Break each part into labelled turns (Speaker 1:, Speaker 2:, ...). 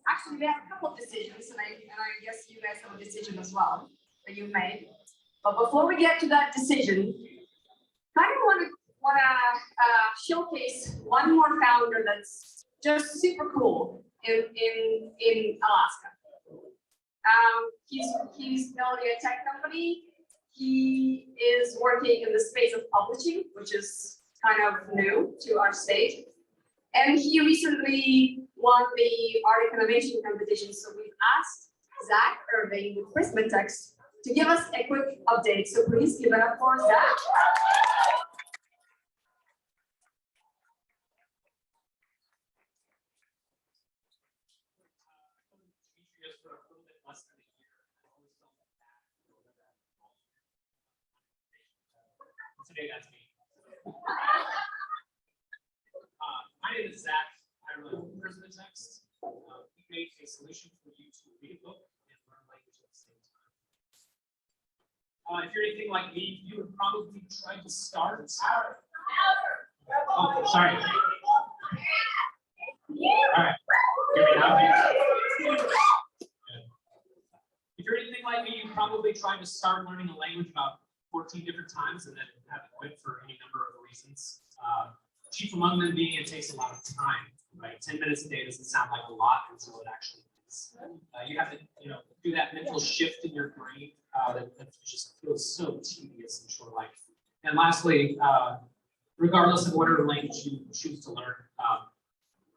Speaker 1: Actually, we have a couple of decisions, and I guess you guys have a decision as well that you made. But before we get to that decision, kind of want to showcase one more founder that's just super cool in Alaska. He's building a tech company. He is working in the space of publishing, which is kind of new to our state. And he recently won the article innovation competition. So we've asked Zach Irving with PrismaText to give us a quick update. So please give it up for Zach.
Speaker 2: Today, that's me. My name is Zach. I run PrismaText. We made a solution for you to read a book and learn language at the same time. If you're anything like me, you would probably try to start. Oh, sorry. All right. Hear me now? If you're anything like me, you probably tried to start learning a language about 14 different times and then have it quit for any number of reasons. Chief among them being it takes a lot of time, right? 10 minutes a day doesn't sound like a lot until it actually is. You have to, do that mental shift in your brain that just feels so tedious and short-lived. And lastly, regardless of whatever language you choose to learn,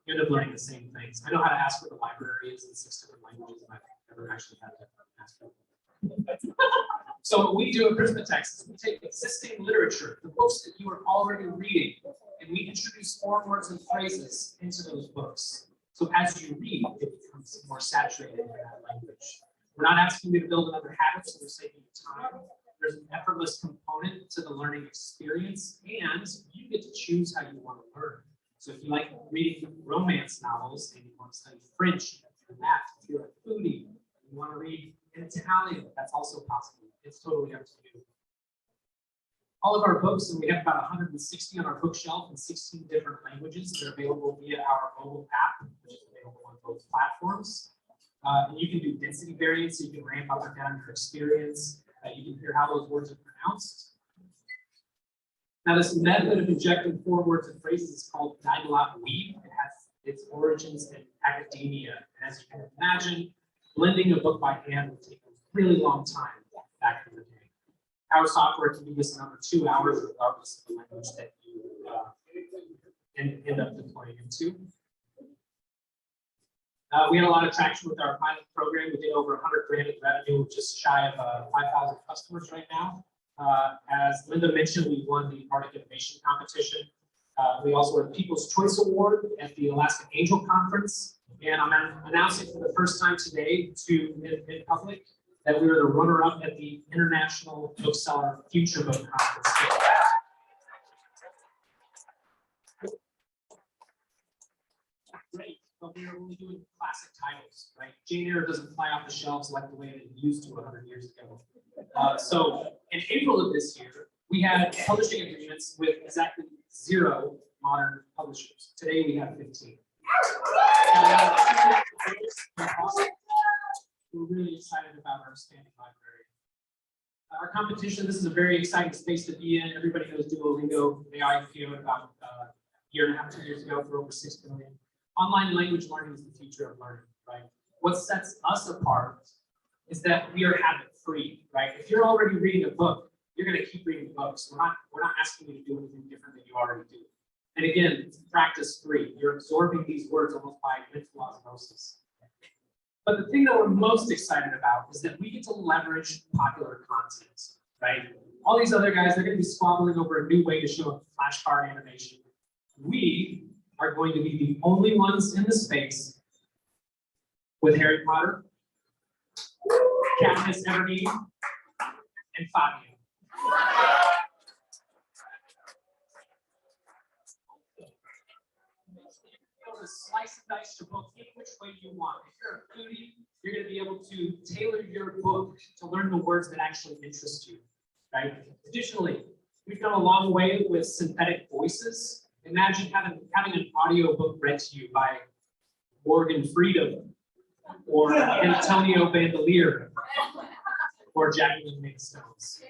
Speaker 2: you end up learning the same things. I know how to ask where the library is in 6 different languages, and I've never actually had to ask for it. So what we do at PrismaText is we take existing literature, the books that you are already reading, and we introduce foreign words and phrases into those books. So as you read, it becomes more saturated in that language. We're not asking you to build another habit, so we're saving you time. There's an effortless component to the learning experience, and you get to choose how you want to learn. So if you like reading romance novels and you want to study French, and that, if you're a foodie, you want to read in Italian, that's also possible. It's totally up to you. All of our books, and we have about 160 on our bookshelf in 16 different languages. They're available via our mobile app, which is available on both platforms. And you can do density variants, so you can ramp up or down your experience. You can hear how those words are pronounced. Now, this method of injecting foreign words and phrases is called weave. It has its origins in academia. And as you can imagine, blending a book by hand would take a really long time back in the day. Our software can do this in under 2 hours, regardless of the language that you end up deploying into. We had a lot of traction with our pilot program. We did over 100 grand in revenue, just shy of 5,000 customers right now. As Linda mentioned, we won the Arctic Innovation Competition. We also won the People's Choice Award at the Alaska Angel Conference. And I'm announcing for the first time today in public that we were the runner-up at the International Bookseller Future Book Conference. Great, but we are only doing classic titles, right? Jane Eyre doesn't fly off the shelves like the way it used to 100 years ago. So in April of this year, we had publishing agreements with exactly 0 modern publishers. Today we have 15. We're really excited about our expanding library. Our competition, this is a very exciting space to be in. Everybody knows Duolingo. They IPO'd about a year and a half, 2 years ago for over $6 billion. Online language learning is the future of learning, right? What sets us apart is that we are habit-free, right? If you're already reading a book, you're going to keep reading books. We're not asking you to do anything different than you already do. And again, it's practice-free. You're absorbing these words almost by mental osmosis. But the thing that we're most excited about is that we get to leverage popular content, right? All these other guys, they're going to be squabbling over a new way to show a flashcard animation. We are going to be the only ones in the space with Harry Potter, Katniss Everdeen, and Fabio. To slice and dice your book any which way you want. If you're a foodie, you're going to be able to tailor your book to learn the words that actually interest you, right? Additionally, we've come a long way with synthetic voices. Imagine having an audio book read to you by Morgan Freedom, or Antonio Bandelier, or Jacqueline Nick Stones.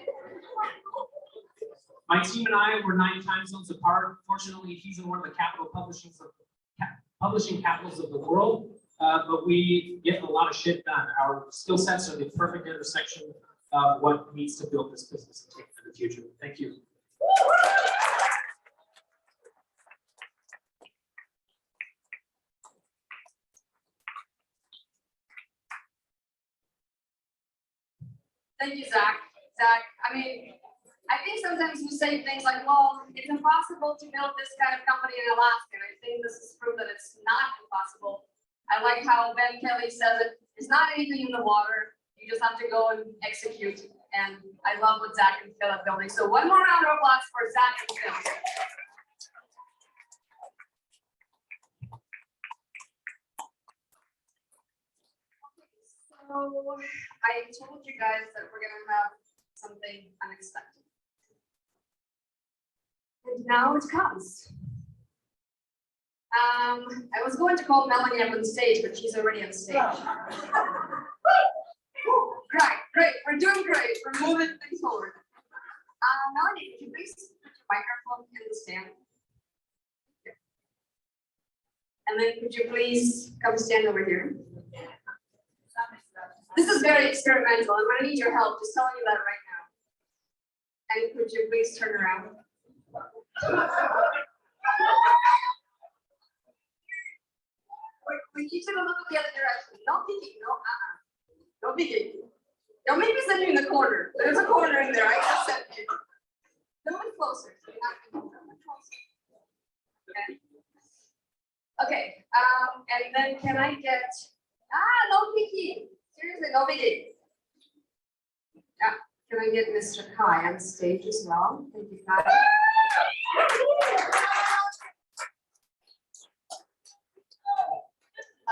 Speaker 2: My team and I were 9 time zones apart. Fortunately, he's in one of the publishing capitals of the world, but we get a lot of shit done. Our skill sets are the perfect intersection of what needs to build this business and take it to the future. Thank you.
Speaker 1: Thank you, Zach. Zach, I mean, I think sometimes we say things like, well, it's impossible to build this kind of company in Alaska. And I think this is proof that it's not impossible. I like how Ben Kelly says it. It's not anything in the water. You just have to go and execute. And I love what Zach and Phil are building. So one more round of applause for Zach and Phil. So I told you guys that we're gonna have something unexpected. And now it comes. I was going to call Melanie up on stage, but she's already on stage. Great, we're doing great. We're moving things forward. Melanie, could you please put your microphone in the stand? And then could you please come stand over here? This is very experimental. I'm gonna need your help. Just telling you that right now. And could you please turn around? We need you to look the other direction. No peeking. No peeking. Don't make me send you in the corner. There's a corner in there. I just sent you. No one closer. Okay. And then can I get no peeking. Seriously, no peeking. Yeah. Can I get Mr. Kai on stage as well? Thank you, Kai.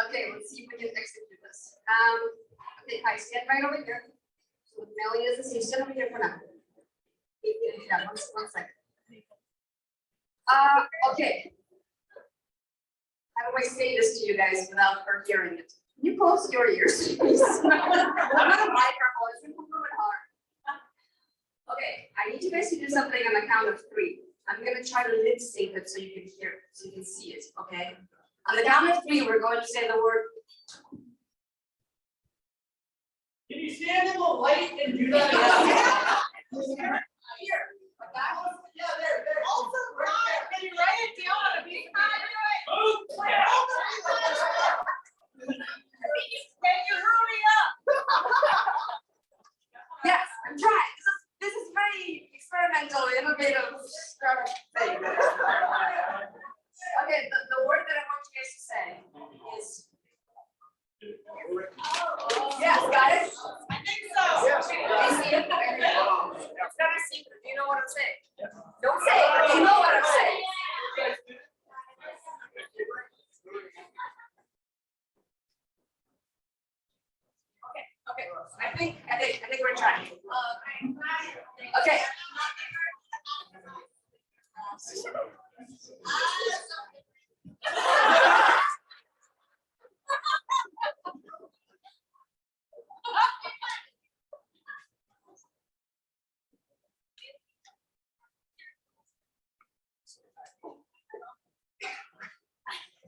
Speaker 1: Okay, let's see if we can execute this. Okay, Kai, stand right over here. So Melanie is a seat. Stand over here for now. Yeah, one second. Okay. How do I say this to you guys without her hearing it? Can you close your ears, please? I'm not a microphone. It's really hard. Okay, I need you guys to do something on the count of 3. I'm gonna try to lip sync it so you can hear it, so you can see it, okay? On the count of 3, we're going to say the word.
Speaker 3: Can you stand in the light and do that again?
Speaker 1: Here, but that was,
Speaker 3: Yeah, there.
Speaker 4: Also, Ryan, can you write it down on a piece of paper? Can you hurry up?
Speaker 1: yes, I'm trying. This is very experimental, innovative startup thing. Okay, the word that I want you guys to say is. Yes, got it?
Speaker 4: I think so.
Speaker 3: Yes.
Speaker 1: Do you see it? It's not a secret. Do you know what I'm saying? Don't say it, but you know what I'm saying. Okay. I think we're trying. Okay.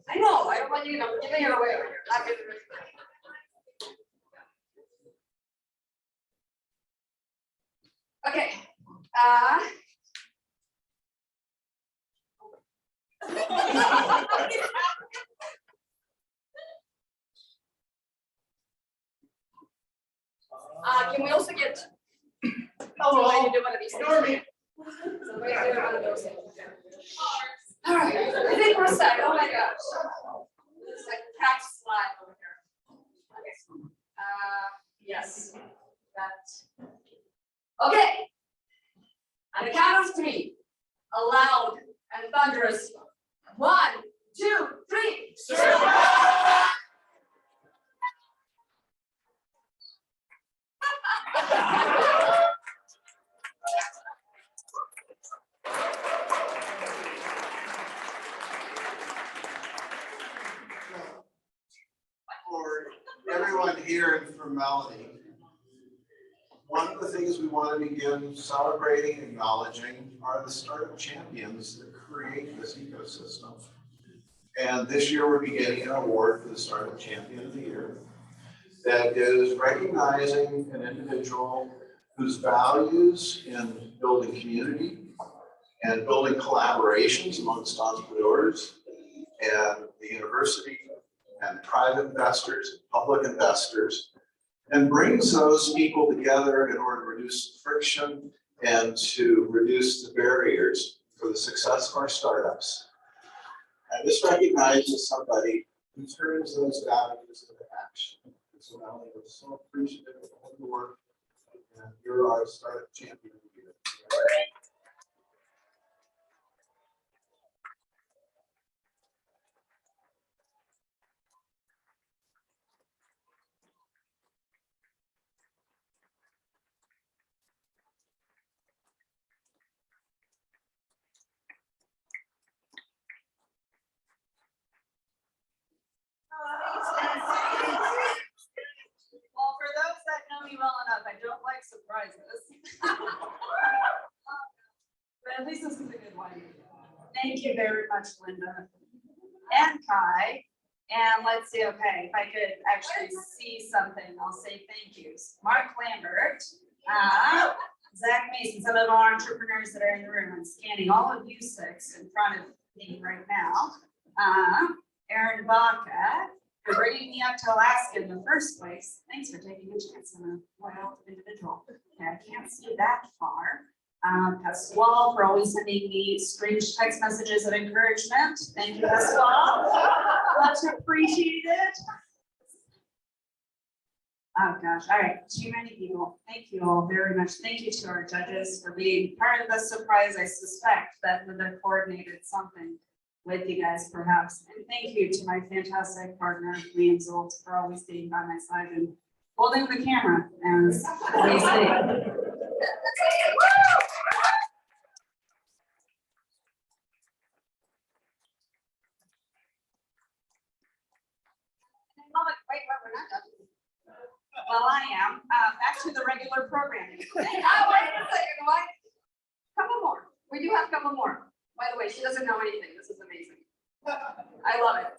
Speaker 1: I know, I don't want you to know, giving it away. Not giving it away. Okay. Can we also get somebody to do one of these things? Somebody do one of those things. All right, I think we're set. Oh my gosh. It's like a catch slide over here. Okay. Yes. That. Okay. On the count of 3, a loud and thunderous 1, 2, 3.
Speaker 5: for everyone here and for Melanie. One of the things we want to begin celebrating, acknowledging are the startup champions that create this ecosystem. And this year we're beginning an award for the Startup Champion of the Year that is recognizing an individual whose values in building community and building collaborations amongst entrepreneurs and the university and private investors, public investors, and brings those people together in order to reduce friction and to reduce the barriers for the success of our startups. And this recognizes somebody who turns those values into action. So Melanie, we're so appreciative of all the work, and you're our startup champion of the year.
Speaker 4: Well, for those that know me well enough, I don't like surprises. But at least this is a good one. Thank you very much, Linda and Kai. And let's see, okay, if I could actually see something, I'll say thank yous. Mark Lambert, Zach Mason, some of our entrepreneurs that are in the room. I'm scanning all of you six in front of me right now. Aaron Baca, for bringing me up to Alaska in the first place. Thanks for taking a chance on a wild individual. Okay, I can't see that far. Pasquale for always sending me strange text messages of encouragement. Thank you, Pasquale. Much appreciated. Oh gosh, all right, too many people. Thank you all very much. Thank you to our judges for being part of the surprise. I suspect that Linda coordinated something with you guys perhaps. And thank you to my fantastic partner, Liam Zolt, for always being by my side and holding the camera as they say. Wait, we're not done. Well, I am. Back to the regular programming.
Speaker 1: Wait a second, what? Couple more. We do have a couple more. By the way, she doesn't know anything. This is amazing. I love it.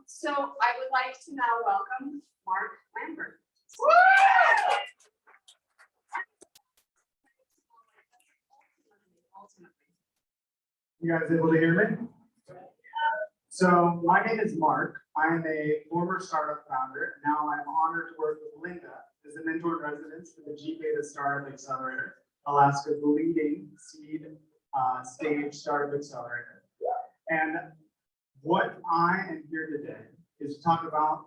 Speaker 1: So I would like to now welcome Mark Lambert.
Speaker 6: You guys able to hear me? So my name is Mark. I am a former startup founder. Now I'm honored to work with Linda as a mentor in residence for the G-Beta Startup Accelerator, Alaska's leading seed stage startup accelerator. And what I am here today is to talk about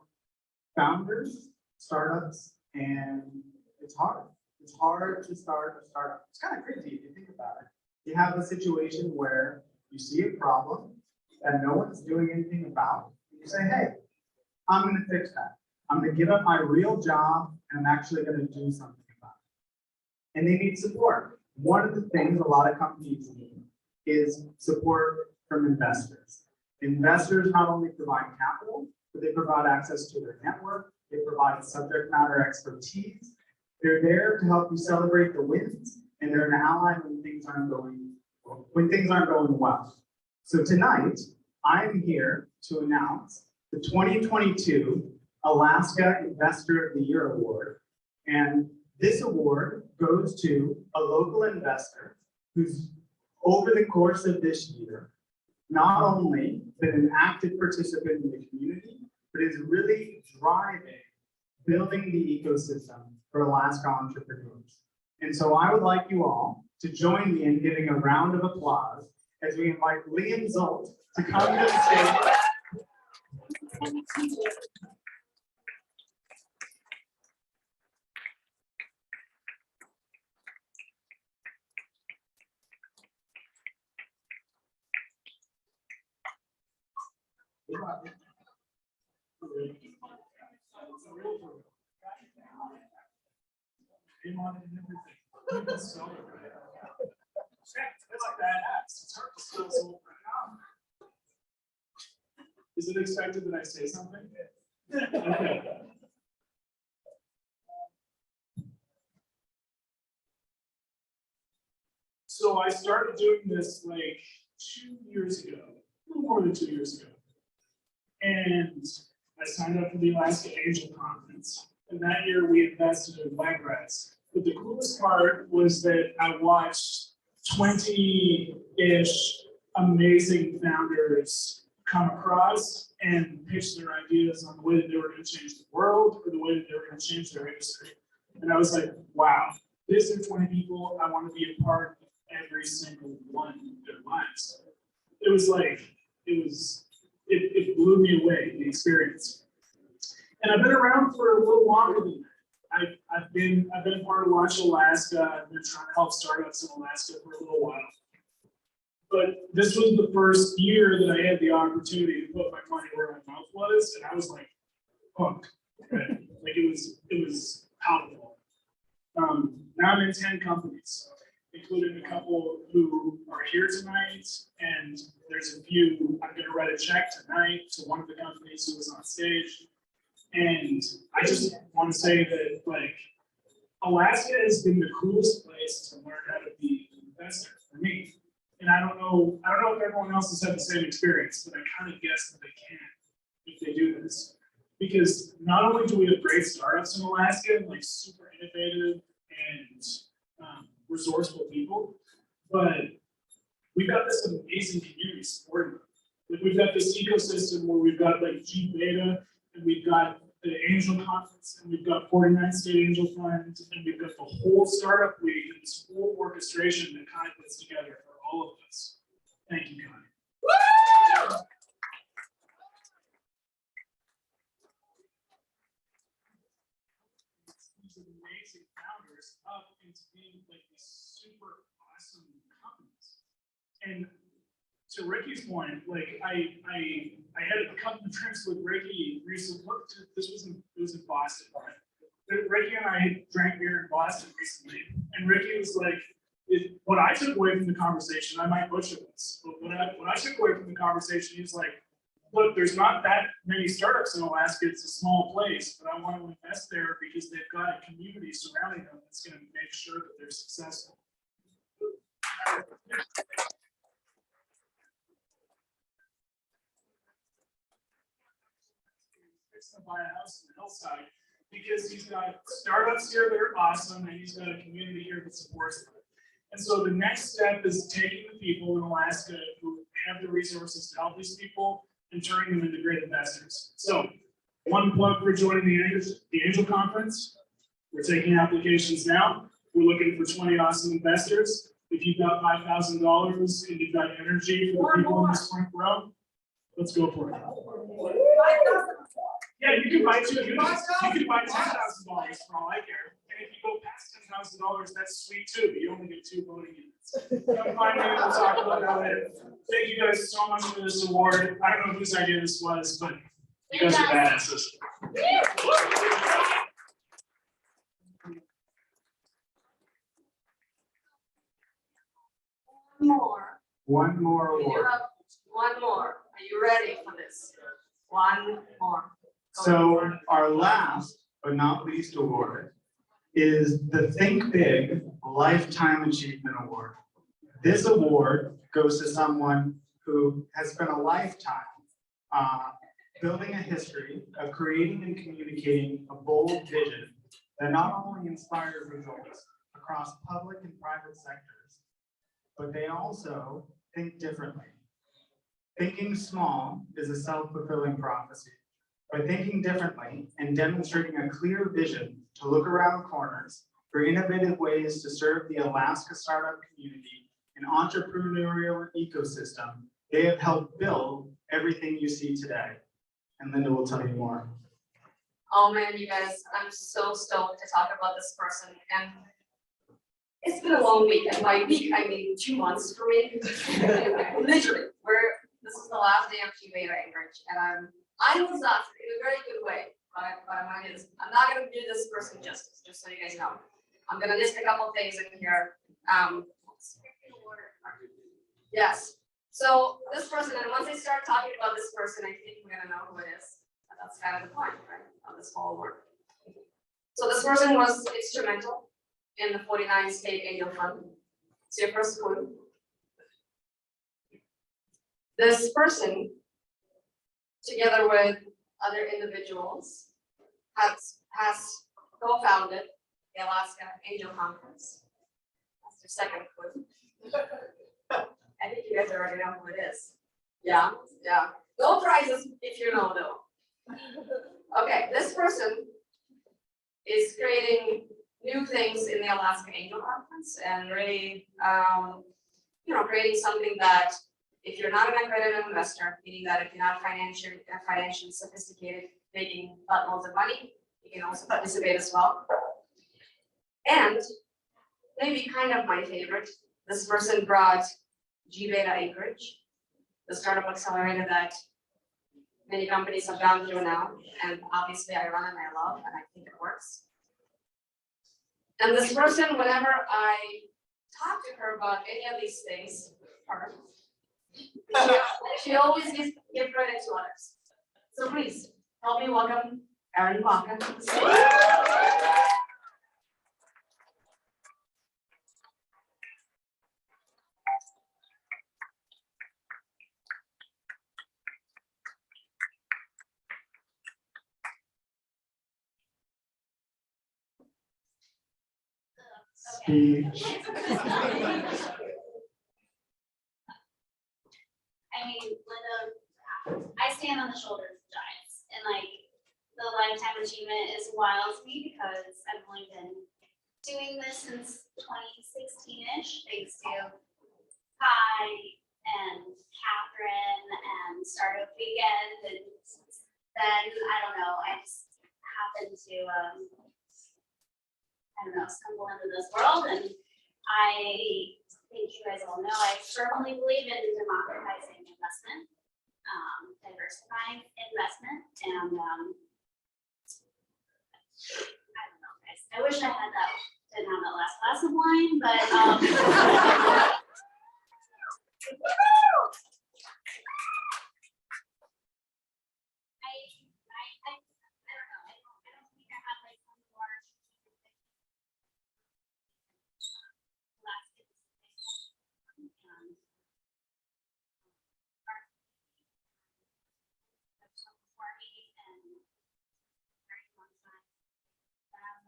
Speaker 6: founders, startups, and it's hard. It's hard to start a startup. It's kind of crazy if you think about it. You have a situation where you see a problem that no one's doing anything about, and you say, hey, I'm going to fix that. I'm going to give up my real job, and I'm actually going to do something about it. And they need support. One of the things a lot of companies need is support from investors. Investors not only provide capital, but they provide access to their network. They provide subject matter expertise. They're there to help you celebrate the wins, and they're an ally when things aren't going well. So tonight, I'm here to announce the 2022 Alaska Investor of the Year Award. And this award goes to a local investor who's, over the course of this year, not only been an active participant in the community, but is really driving building the ecosystem for Alaska entrepreneurs. And so I would like you all to join me in giving a round of applause as we invite Liam Zolt to come to the stage.
Speaker 2: Is it expected that I say something?
Speaker 7: Okay. So I started doing this like 2 years ago, a little more than 2 years ago. And I signed up for the Alaska Angel Conference. And that year we invested in Wegrettes. But the coolest part was that I watched 20-ish amazing founders come across and pitch their ideas on the way that they were going to change the world or the way that they were going to change their industry. And I was like, wow, these are 20 people. I want to be a part of every single one of their lives. It was like, it blew me away, the experience. And I've been around for a little longer than that. I've been a part of Launch Alaska. I've been trying to help startups in Alaska for a little while. But this was the first year that I had the opportunity to put my money where my mouth was, and I was like, hooked. Right? Like it was powerful. Now I'm in 10 companies, including a couple who are here tonight, and there's a few I'm going to write a check tonight to one of the companies who was on stage. And I just want to say that, like, Alaska has been the coolest place to learn how to be an investor for me. And I don't know if everyone else has had the same experience, but I kind of guess that they can if they do this. Because not only do we have great startups in Alaska, like super innovative and resourceful people, but we've got this amazing community supporting them. Like we've got this ecosystem where we've got like G Beta, and we've got the Angel Conference, and we've got 49 State Angel Fund, and we've got the whole Startup Week and this whole orchestration that Kai puts together for all of us. Thank you, Kai. Woo! These amazing founders up into being like these super awesome companies. And to Ricky's point, like I had a couple of drinks with Ricky recently. This was in Boston, right? Ricky and I drank beer in Boston recently, and Ricky was like, what I took away from the conversation, I might butcher this, but what I took away from the conversation, he was like, look, there's not that many startups in Alaska. It's a small place, but I want to invest there because they've got a community surrounding them that's going to make sure that they're successful. To buy a house in the hillside because he's got startups here that are awesome and he's got a community here that supports them. And so the next step is taking the people in Alaska who have the resources to help these people and turning them into great investors. So one plug for joining the Angel Conference. We're taking applications now. We're looking for 20 awesome investors. If you've got $5,000 and you've got energy for the people in this front row, let's go for it. Yeah, you can buy $10,000 for all I care. And if you go past $10,000, that's sweet too. You only get 2 voting units. Come find me and we'll talk about that later. Thank you guys so much for this award. I don't know whose idea this was, but you guys are badasses.
Speaker 6: One more award.
Speaker 1: One more. Are you ready for this? One more.
Speaker 6: So our last but not least award is the Think Big Lifetime Achievement Award. This award goes to someone who has spent a lifetime building a history of creating and communicating a bold vision that not only inspires results across public and private sectors, but they also think differently. Thinking small is a self-fulfilling prophecy. By thinking differently and demonstrating a clear vision to look around corners for innovative ways to serve the Alaska startup community and entrepreneurial ecosystem, they have helped build everything you see today. And Linda will tell you more.
Speaker 1: Oh man, you guys, I'm so stoked to talk about this person. And it's been a long week, and by week I mean 2 months for me. Literally, this is the last day of Q Beta Anchorage, and I was not in a very good way, but I'm not going to do this person justice, just so you guys know. I'm going to list a couple things in here. Yes. So this person, and once I start talking about this person, I think we're going to know who it is. That's kind of the point, right, of this whole work. So this person was instrumental in the 49 state angel fund. It's your first clue. This person, together with other individuals, has co-founded the Alaska Angel Conference. That's your second clue. I think you guys already know who it is. Yeah. No prizes if you know though. Okay, this person is creating new things in the Alaska Angel Conference and really, creating something that if you're not an accredited investor, meaning that if you're not financially sophisticated, making buttloads of money, you can also participate as well. And maybe kind of my favorite, this person brought G-Beta Acreage, the startup accelerator that many companies have gone through now, and obviously I run and I love, and I think it works. And this person, whenever I talk to her about any of these things, she always gives credit to others. So please help me welcome Erin Baca.
Speaker 6: Speech.
Speaker 8: I mean, Linda, I stand on the shoulders of giants, and like the lifetime achievement is wild to me because I've only been doing this since 2016-ish, thanks to Kai and Catherine and Startup Weekend, and then I don't know, I just happened to stumble into this world, and I think you guys all know I firmly believe in democratizing investment, diversifying investment, and I don't know, guys. I wish I had that. Didn't have that last glass of wine, but I don't know. I don't think I have like some more last and for me and very long time. And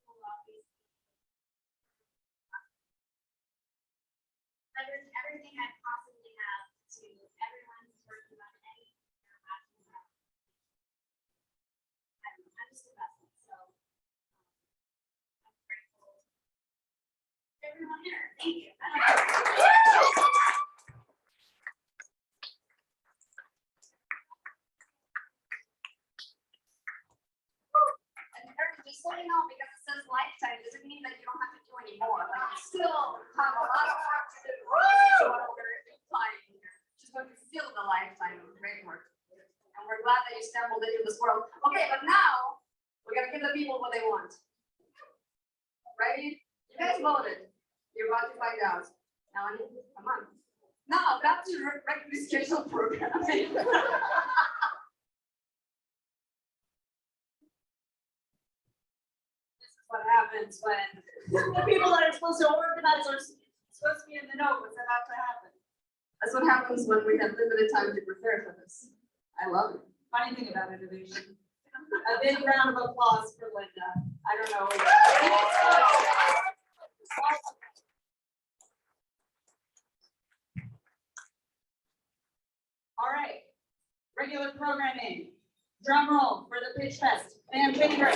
Speaker 8: will always leverage everything I possibly have to everyone who's working on any they're passionate about. I don't know, I'm just a vessel, so I'm grateful to everyone here. Thank you.
Speaker 1: And Erin, just so you know, because it says lifetime, doesn't mean that you don't have to do any more. Like, you still have a lot of work to do. What we're implying here. She's going to fill the lifetime of great work. And we're glad that you stumbled into this world. Okay, but now we're gonna give the people what they want. Ready? You guys voted. You're about to find out. Now, come on. Now, back to regularly scheduled programming. What happens when the people that are supposed to organize are supposed to be in the know what's about to happen. That's what happens when we have limited time to prepare for this. I love it. Funny thing about innovation. A big round of applause for Linda. I don't know. All right. Regular programming. Drum roll for the PitchFest. Fan favorite.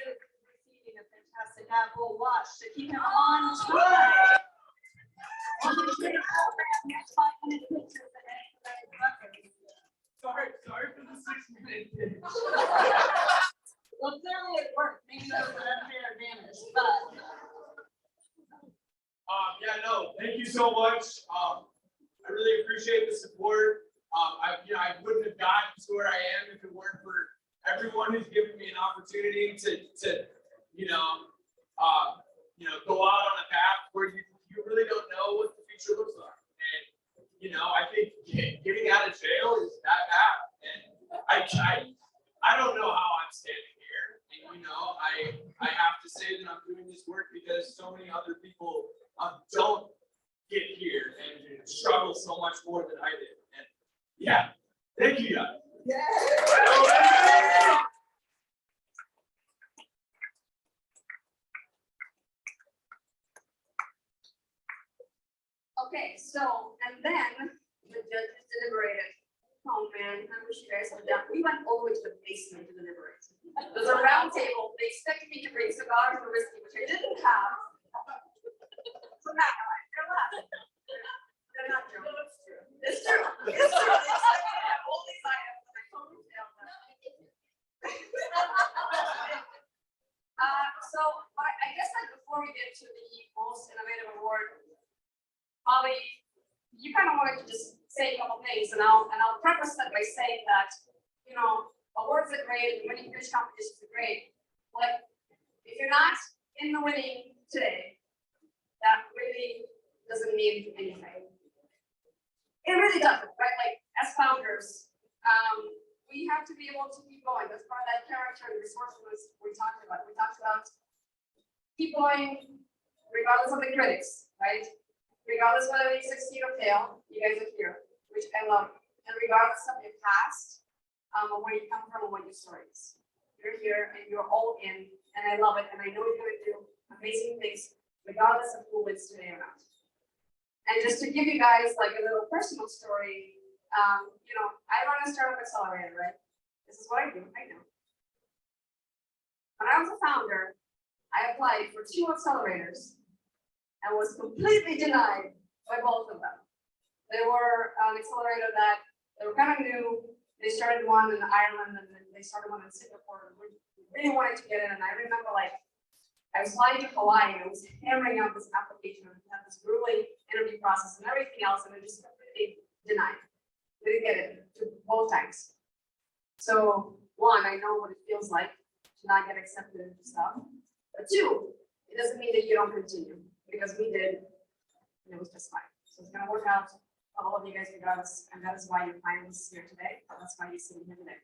Speaker 1: Receiving a fantastic Apple Watch to keep him on time.
Speaker 3: Sorry for the 6-minute pitch.
Speaker 1: Well, clearly it worked. Maybe that was an unfair advantage, but.
Speaker 3: Yeah, no, thank you so much. I really appreciate the support. I wouldn't have gotten to where I am if it weren't for everyone who's given me an opportunity to go out on a path where you really don't know what the future looks like. And, I think getting out of jail is that bad. And I don't know how I'm standing here. And, I have to say that I'm doing this work because so many other people don't get here and struggle so much more than I did. And yeah, thank you guys.
Speaker 1: Okay, so, and then the judges deliberated. Oh man, I wish you guys had done. We went all the way to the basement to deliberate. There's a round table. They expected me to bring cigars and whiskey, which I didn't have. So now they're laughing. They're not joking. It's true. It's true. It's true. They expected me to have all these items, and I totally failed them. So, but I guess before we get to the most innovative award, Ollie, you kind of wanted to just say a couple things, and I'll preface that by saying that, awards are great, and winning pitch competitions are great, but if you're not in the winning today, that really doesn't mean anything. It really doesn't, right? Like, as founders, we have to be able to keep going. That's part of that character and resourcefulness we talked about. We talked about keep going regardless of the critics, right? Regardless whether they succeed or fail, you guys are here, which I love. And regardless of your past, or where you come from, or what your story is, you're here and you're all in, and I love it. And I know you're going to do amazing things, regardless of who wins today or not. And just to give you guys like a little personal story, I run a startup accelerator, right? This is what I do. I know. When I was a founder, I applied for 2 accelerators and was completely denied by both of them. They were an accelerator that they were kind of new. They started one in Ireland and then they started one in Singapore. We really wanted to get in, and I remember I was flying to Hawaii and I was hammering out this application and had this grueling interview process and everything else, and I just completely denied. We didn't get it both times. So 1, I know what it feels like to not get accepted into stuff. But 2, it doesn't mean that you don't continue, because we did, and it was just fine. So it's gonna work out for all of you guys regardless, and that is why you're finalists here today. That's why you're sitting here today.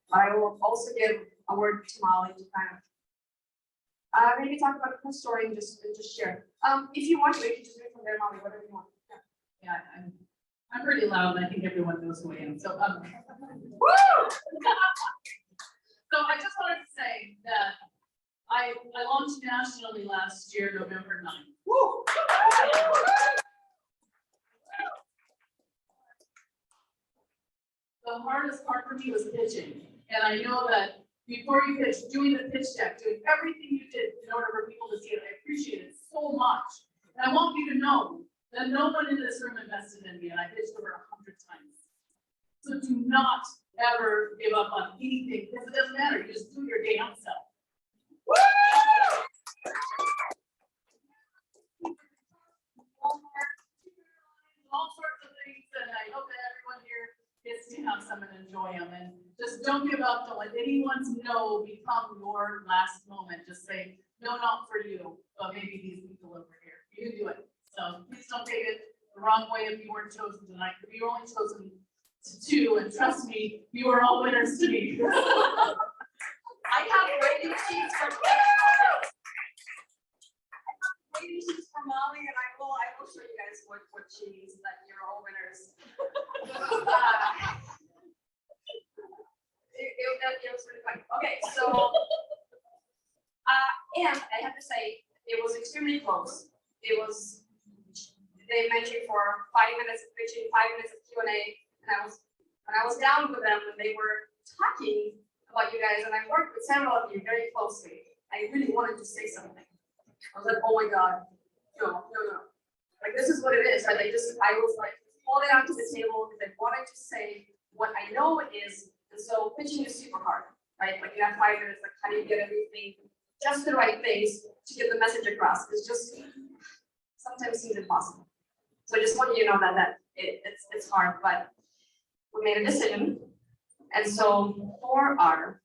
Speaker 1: But I will also give a word to Molly to kind of maybe talk about her story and just share. If you want to, you can just do it from there, Molly, whatever you want.
Speaker 9: Yeah, I'm pretty loud, and I think everyone knows who I am. So,
Speaker 1: Woo!
Speaker 9: So I just wanted to say that I launched nationally last year, November 9th.
Speaker 1: Woo!
Speaker 9: The hardest part for me was pitching, and I know that before you pitch, doing the pitch deck, doing everything you did in order for people to see it, I appreciate it so much. And I want you to know that no one in this room invested in me, and I pitched over 100 times. So do not ever give up on anything, because it doesn't matter. You just do your damn self. All sorts of things, and I hope that everyone here gets to have some and enjoy them. And just don't give up. Don't let anyone's no become your last moment. Just say, no, not for you, but maybe these people over here. You can do it. So please don't take it the wrong way if you weren't chosen tonight. If you were only chosen to 2, and trust me, you are all winners to me.
Speaker 1: I have rating sheets from Molly, and I will show you guys what she means, that you're all winners. It was really funny. Okay, so and I have to say it was extremely close. It was, they mentioned for 5 minutes of pitching, 5 minutes of Q&A, and I was down with them and they were talking about you guys, and I worked with several of you very closely. I really wanted to say something. I was like, oh my God, no. Like, this is what it is, right? I was like, holding on to the table because I wanted to say what I know it is. And so pitching is super hard, right? Like, you have 5 minutes, like, how do you get everything, just the right things to get the message across? It's just sometimes seems impossible. So I just want you to know that it's hard, but we made a decision. And so for our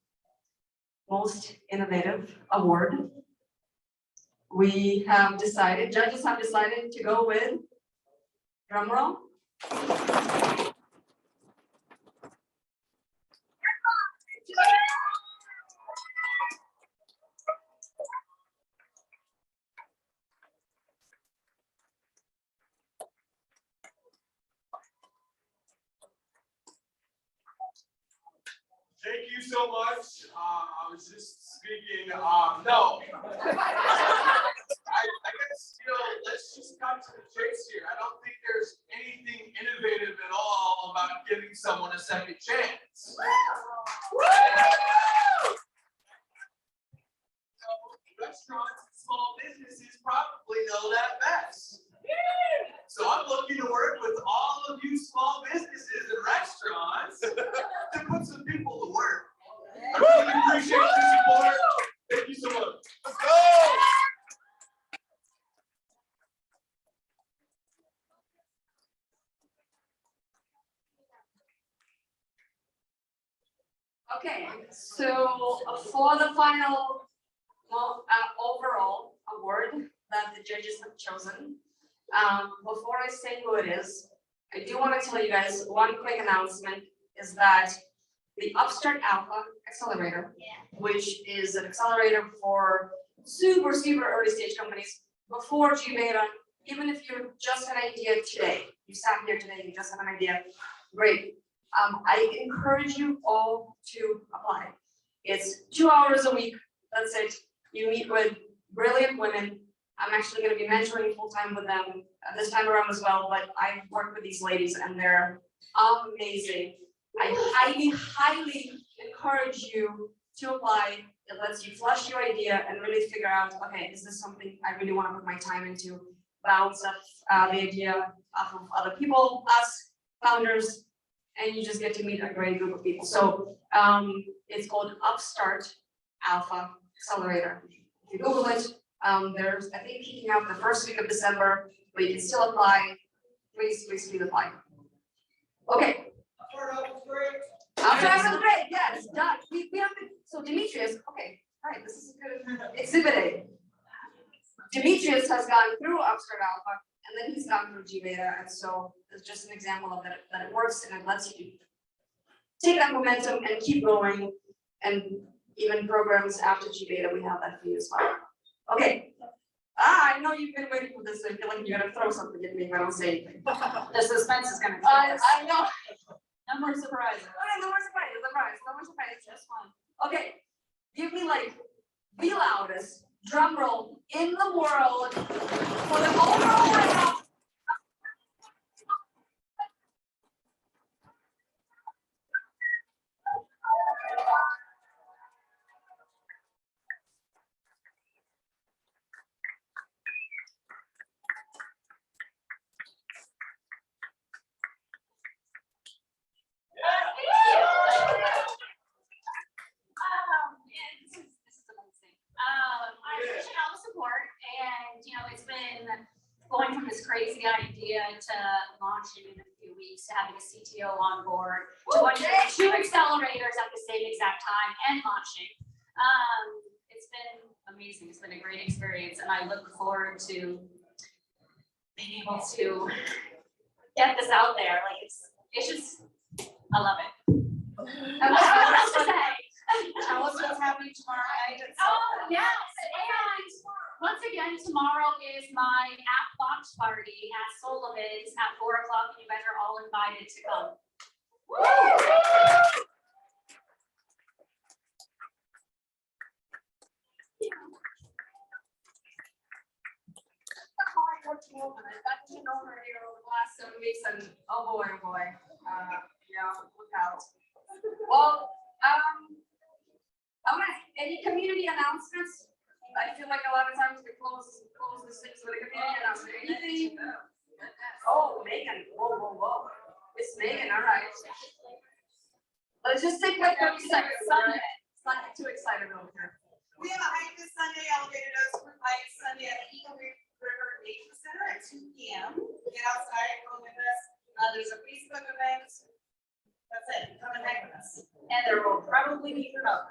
Speaker 1: most innovative award, we have decided, judges have decided to go with, drum roll.
Speaker 3: Thank you so much. I was just speaking, no. I guess, let's just cut to the chase here. I don't think there's anything innovative at all about giving someone a second chance. Restaurants and small businesses probably know that best. So I'm looking to work with all of you small businesses and restaurants to put some people to work. I really appreciate your support. Thank you so much. Let's go!
Speaker 1: Okay, so for the final overall award that the judges have chosen, before I say who it is, I do want to tell you guys one quick announcement is that the Upstart Alpha Accelerator, which is an accelerator for super early stage companies before G-Beta, even if you just had an idea today, you sat here today, you just had an idea, great. I encourage you all to apply. It's 2 hours a week, that's it. You meet with brilliant women. I'm actually going to be mentoring full-time with them this time around as well, but I've worked with these ladies and they're amazing. I highly encourage you to apply. It lets you flush your idea and really figure out, okay, is this something I really want to put my time into? Bounce off the idea off of other people, us, founders, and you just get to meet a great group of people. So it's called Upstart Alpha Accelerator. If you Google it, there's, I think, kicking out the first week of December, but you can still apply. Please apply. Okay. Upstart was great, yes, done. We have to, so Demetrius, okay, all right, this is a good exhibit A. Demetrius has gone through Upstart Alpha, and then he's gone through G-Beta, and so it's just an example of that it works and it lets you take that momentum and keep going, and even programs after G-Beta, we have that for you as well. Okay. I know you've been waiting for this, so I feel like you're gonna throw something at me if I don't say anything.
Speaker 4: The suspense is gonna kill us.
Speaker 1: I know.
Speaker 4: No more surprises.
Speaker 1: Okay, no more surprises, just one. Okay, give me like the loudest drum roll in the world for the overall winner.
Speaker 8: I appreciate all the support, and it's been going from this crazy idea to launching in a few weeks, to having a CTO on board, to going to 2 accelerators at the same exact time and launching. It's been amazing. It's been a great experience, and I look forward to being able to get this out there. Like it's just, I love it.
Speaker 4: And
Speaker 8: What else to say?
Speaker 4: tell us what's happening tomorrow night.
Speaker 8: Oh, yes, and once again, tomorrow is my app launch party at Sullivan's at 4 o'clock, and you guys are all invited to come.
Speaker 1: I've gotten to know her here over the last 7 weeks, and oh boy, yeah, look out. Well, any community announcements? I feel like a lot of times we close this thing with a community announcement. Anything? Oh, Megan, whoa. It's Megan, all right. Let's just take like 30 seconds. Sunday. It's not too excited over here.
Speaker 10: We have a hike this Sunday, elevated us for hike Sunday at the Eagle River Nature Center at 2 p.m. Get outside, go with us.
Speaker 4: There's a Facebook event. That's it, come and hang with us. And there will probably be granola.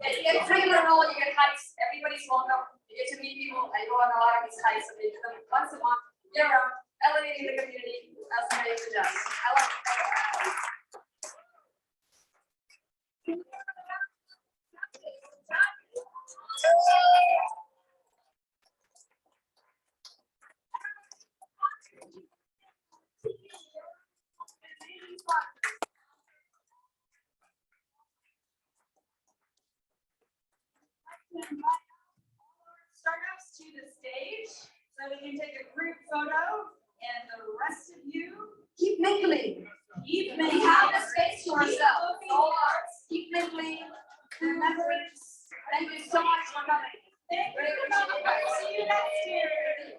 Speaker 1: Yeah, you get free granola, you get hikes, everybody's welcome, you get to meet people, I go on a lot of these hikes, and they do them once a month, year round, elevating the community, as the name suggests. I love it.
Speaker 4: Startups to the stage, so we can take a group photo, and the rest of you
Speaker 1: Keep mingling.
Speaker 4: keep
Speaker 1: We
Speaker 4: making.
Speaker 1: have the space to ourselves, all ours. Keep mingling.
Speaker 4: Remember,
Speaker 1: Thank you so much for coming.
Speaker 4: thank
Speaker 1: Really
Speaker 4: you.
Speaker 1: appreciate you guys.
Speaker 4: See you next year.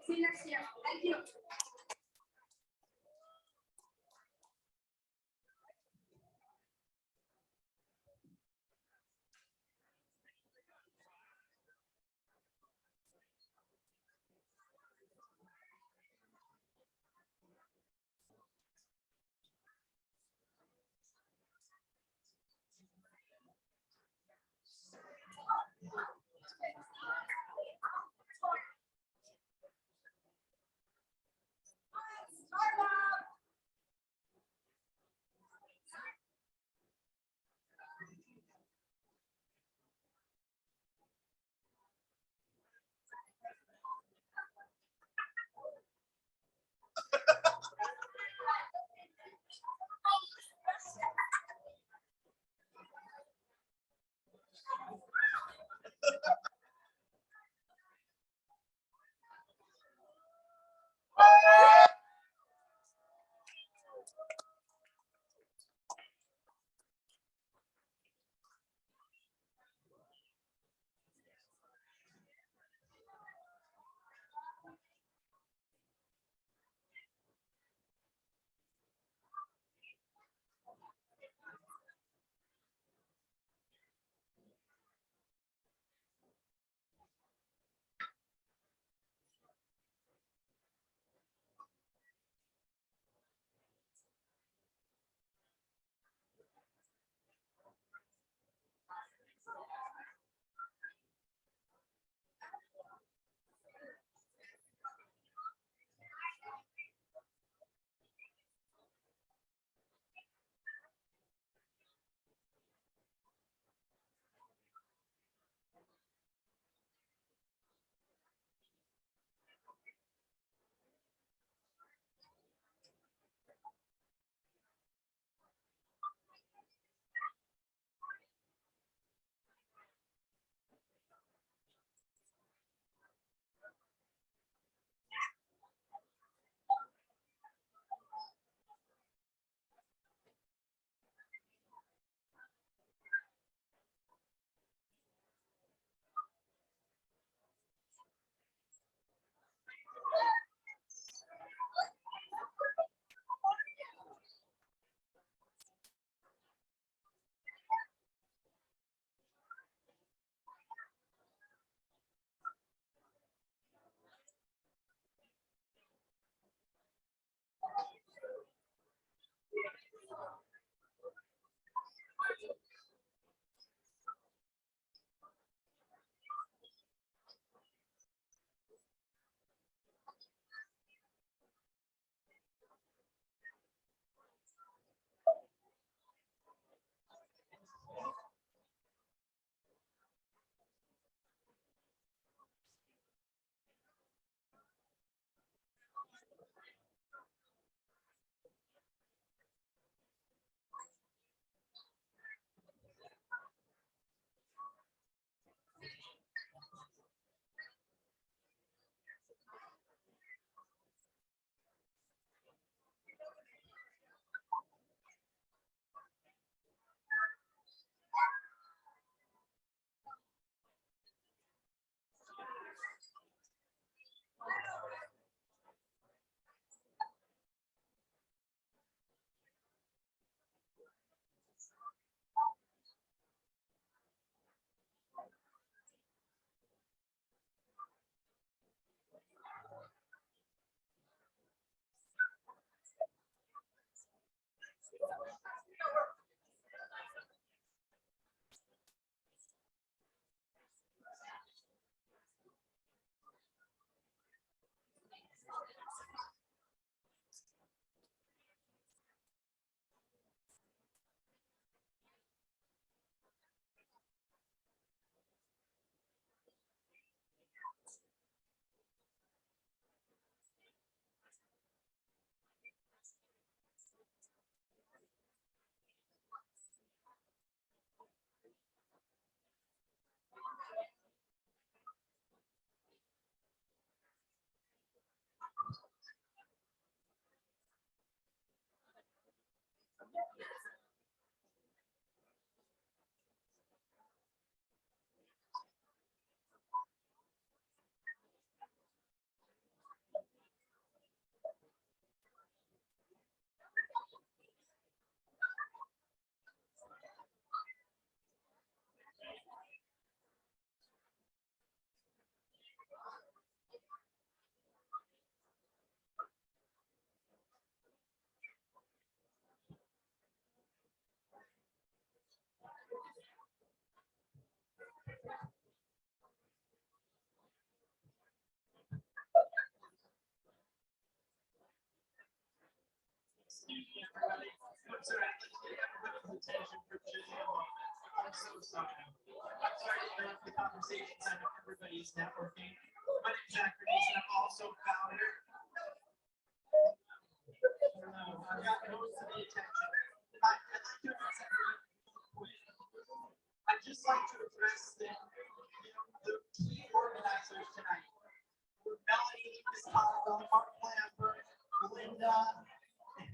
Speaker 1: See you next year. Thank you.
Speaker 2: Attention for just a moment. I'm so sorry. I'm sorry to interrupt the conversation. I know everybody's networking. My name is Zachary, and I'm also founder. I've got most of the attention. I'd like to address everyone quick. I'd just like to address the key organizers tonight. Melanie, Ms. Caldwell, Mark Lambert, Linda, and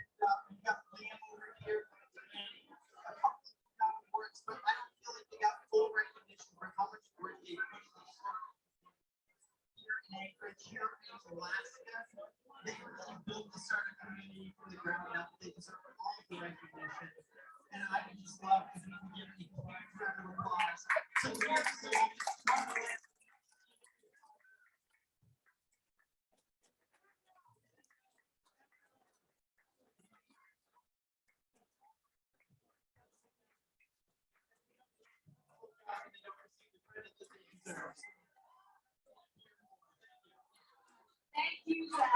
Speaker 2: we've got Liam over here. A couple of works, but I don't feel like they got full recognition for how much work they put in this work. Here in Anchorage, here in Alaska, they really built the startup community from the ground up. They deserve all of the recognition. And I would just love if we could give a huge round of applause. So seriously,
Speaker 4: Thank you, Zach.